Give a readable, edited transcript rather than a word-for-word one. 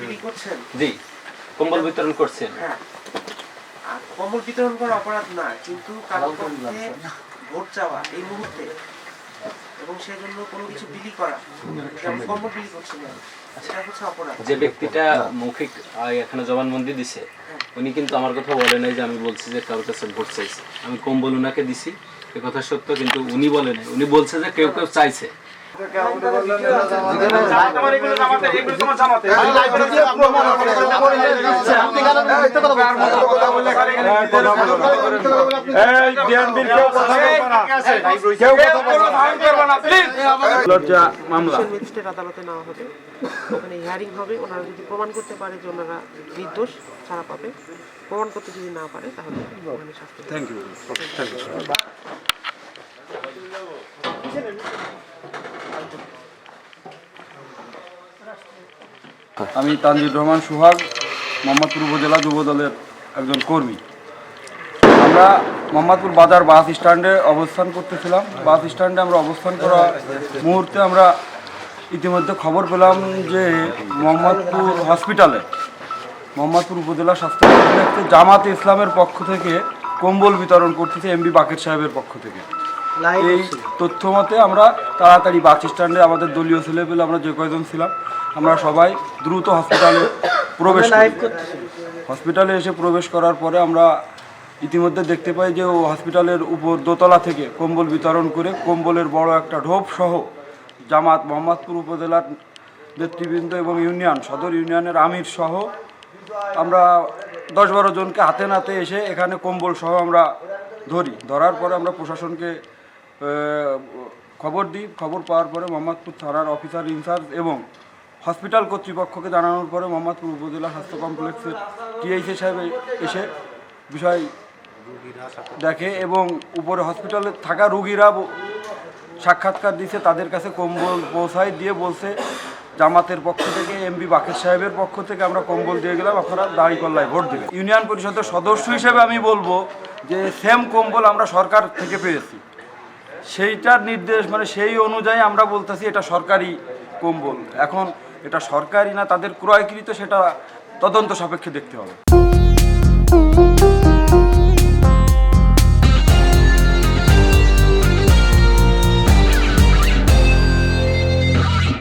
বিলি করছেন? জি, কম্বল বিতরণ করছেন। হ্যাঁ, আর কম্বল বিতরণ করা অপরাধ না, কিন্তু কারো পক্ষে ভোট চাওয়া এই মুহূর্তে এবং সেজন্য কোনো কিছু বিলি করা, যেমন কম্বল বিলি করছেন না, সেটা হচ্ছে অপরাধ। যে ব্যক্তিটা মৌখিক এখানে জবানবন্দি দিছে, উনি কিন্তু আমার কথা বলে নাই যে আমি বলছি যে কারোর কাছে ভোট চাইছে। আমি কম্বল উনাকে দিছি, এ কথা সত্য, কিন্তু উনি বলে নাই। উনি বলছে যে কেউ কেউ চাইছে। ম্যাজিস্ট্রেট আদালতে নেওয়া হবে, ওখানে হিয়ারিং হবে। ওনারা যদি প্রমাণ করতে পারে যে ওনারা নির্দোষ, ছাড়া পাবে। প্রমাণ করতে যদি না পারে তাহলে ওখানে শাস্তি। Thank you. আমি তানজির রহমান সুহাগ, মোহাম্মদপুর উপজেলা যুবদলের একজন কর্মী। আমরা মোহাম্মদপুর বাজার বাস স্ট্যান্ডে অবস্থান করতেছিলাম। বাস স্ট্যান্ডে আমরা অবস্থান করা মুহূর্তে আমরা ইতিমধ্যে খবর পেলাম যে মোহাম্মদপুর উপজেলা স্বাস্থ্য কমপ্লেক্সে জামাতে ইসলামের পক্ষ থেকে কম্বল বিতরণ করতেছে এমবি বাকের সাহেবের পক্ষ থেকে। এই তথ্য মতে আমরা তাড়াতাড়ি বাস স্ট্যান্ডে আমাদের দলীয় ছেলেপেলে আমরা যে কয়জন ছিলাম, আমরা সবাই দ্রুত হসপিটালে এসে প্রবেশ করার পরে আমরা ইতিমধ্যে দেখতে পাই যে ও হসপিটালের উপর দোতলা থেকে কম্বল বিতরণ করে কম্বলের বড় একটা ঢোপ সহ জামাত মোহাম্মদপুর উপজেলার নেতৃবৃন্দ এবং সদর ইউনিয়নের আমির সহ আমরা 10-12 জনকে হাতে নাতে এসে এখানে কম্বল সহ আমরা ধরার পরে আমরা প্রশাসনকে খবর দিই। খবর পাওয়ার পরে মোহাম্মদপুর থানার অফিসার ইনচার্জ এবং হসপিটাল কর্তৃপক্ষকে জানানোর পরে মোহাম্মদপুর উপজেলা স্বাস্থ্য কমপ্লেক্সের টিআইসি সাহেব এসে বিষয় দেখে এবং উপরে হসপিটালে থাকা রুগীরা সাক্ষাৎকার দিয়েছে, তাদের কাছে কম্বল পৌঁছায় দিয়ে বলছে জামাতের পক্ষ থেকে এমবি বাকের সাহেবের পক্ষ থেকে আমরা কম্বল দিয়ে গেলাম, আপনারা দাঁড়িপাল্লায় ভোট দেবেন। ইউনিয়ন পরিষদের সদস্য হিসেবে আমি বলবো যে সেম কম্বল আমরা সরকার থেকে পেয়েছি, সেইটার নির্দেশ সেই অনুযায়ী আমরা বলতেছি এটা সরকারি কম্বল। এখন এটা সরকারি না তাদের ক্রয়কৃত, সেটা তদন্ত সাপেক্ষে দেখতে হবে।